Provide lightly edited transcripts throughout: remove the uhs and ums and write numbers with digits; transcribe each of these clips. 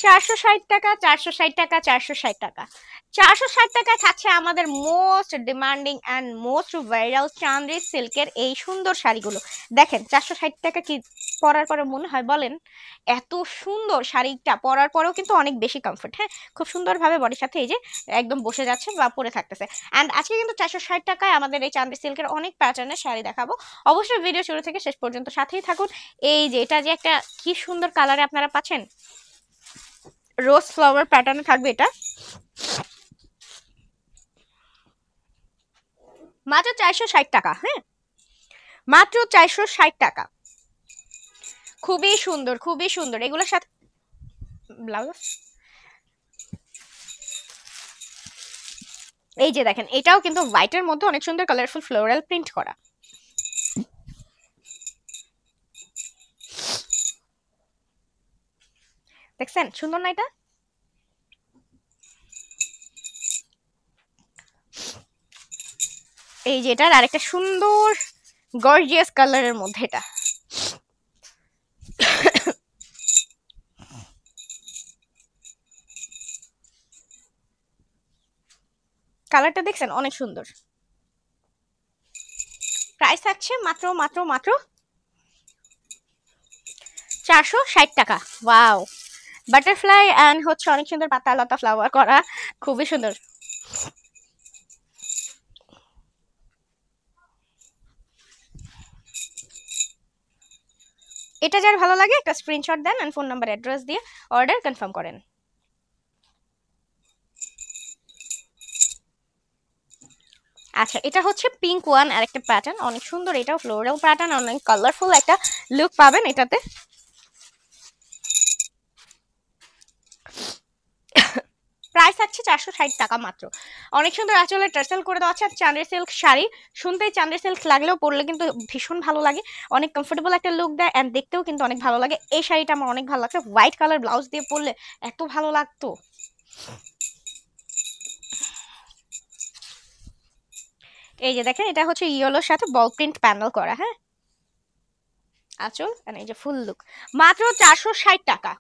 460 টাকা, 460 টাকা, 460 টাকা, 460 টাকায় থাকছে আমাদের most demanding and most viral Chanderi সিল্কের এই সুন্দর শাড়িগুলো। দেখেন 460 টাকা কি পরার পরে মনে হয় বলেন? এত সুন্দর শাড়িটা পরার পরেও কিন্তু অনেক বেশি কমফোর্ট। হ্যাঁ, খুব সুন্দরভাবে বডির সাথে এই যে একদম বসে যাচ্ছে বা পরে থাকতেছে। অ্যান্ড আজকে কিন্তু 460 টাকায় আমাদের এই চান্দেরি সিল্কের অনেক প্যাটার্নের শাড়ি দেখাবো। অবশ্যই ভিডিও শুরু থেকে শেষ পর্যন্ত সাথেই থাকুন। এই যে এটা যে একটা কি সুন্দর কালারে আপনারা পাচ্ছেন, রোজ ফ্লাওয়ার প্যাটার্নে থাকবে এটা, মাত্র 460 টাকা। হ্যাঁ, মাত্র 460 টাকা। খুবই সুন্দর, খুবই সুন্দর। এগুলোর সাথে ব্লাউজ, এই যে দেখেন এটাও কিন্তু হোয়াইটের মধ্যে অনেক সুন্দর কালারফুল ফ্লোরাল প্রিন্ট করা। দেখছেন সুন্দর না এটা? এই যে এটার আরেকটা সুন্দর গর্জিয়াস কালারের মধ্যে এটা। কালারটা দেখছেন অনেক সুন্দর। প্রাইস থাকছে মাত্র মাত্র মাত্র 460 টাকা। ওয়াও, বাটারফ্লাই এন্ড হচ্ছে অনেক সুন্দর পাতা লতা ফ্লাওয়ার করা, খুবই সুন্দর। এটা যার ভালো লাগে একটা স্ক্রিনশট দেন এন্ড ফোন নাম্বার অ্যাড্রেস দিয়ে অর্ডার কনফার্ম করেন। আচ্ছা, এটা হচ্ছে পিঙ্ক ওয়ান আর একটা প্যাটার্ন, অনেক সুন্দর। এটাও ফ্লোরাল প্যাটার্ন, অনেক কালারফুল একটা লুক পাবেন এটাতে। প্রাইস থাকছে 460 টাকা মাত্র। অনেক সুন্দর আঁচলে টার্সেল করে দেওয়া আছে। চান্দেরি সিল্ক শাড়ি শুনতেই চান্দেরি সিল্ক লাগলেও পরলে কিন্তু ভীষণ ভালো লাগে, অনেক কমফোর্টেবল একটা লুক দেয় এন্ড দেখতেও কিন্তু অনেক ভালো লাগে। এই শাড়িটা আমার অনেক ভালো লাগছে, হোয়াইট কালার ব্লাউজ দিয়ে পরলে এত ভালো লাগতো। এই যে দেখেন এটা হচ্ছে ইয়েলোর সাথে বল প্রিন্ট প্যানেল করা। হ্যাঁ, আঁচল আর এই যে ফুল লুক। মাত্র 460 টাকা,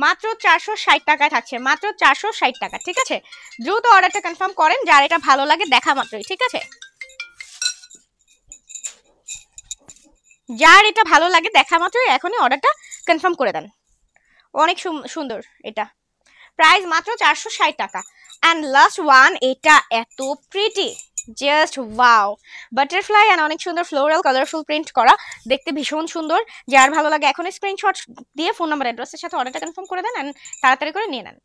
মাত্র 460 টাকায় থাকছে, মাত্র 460 টাকা। ঠিক আছে, দ্রুত অর্ডারটা কনফার্ম করেন যার এটা ভালো লাগে দেখা মাত্রই। ঠিক আছে, যার এটা ভালো লাগে দেখা মাত্রই এখনই অর্ডারটা কনফার্ম করে দেন। অনেক সুন্দর এটা। প্রাইস মাত্র 460 টাকা। অ্যান্ড লাস্ট ওয়ান, এটা এত pretty, just wow, butterfly and অনেক সুন্দর ফ্লোরাল কালারফুল প্রিন্ট করা, দেখতে ভীষণ সুন্দর। যার ভালো লাগে এখন স্ক্রিনশট দিয়ে ফোন নাম্বার অ্যাড্রেসের সাথে অর্ডারটা কনফার্ম করে দেন অ্যান্ড তাড়াতাড়ি করে নিয়ে নেন।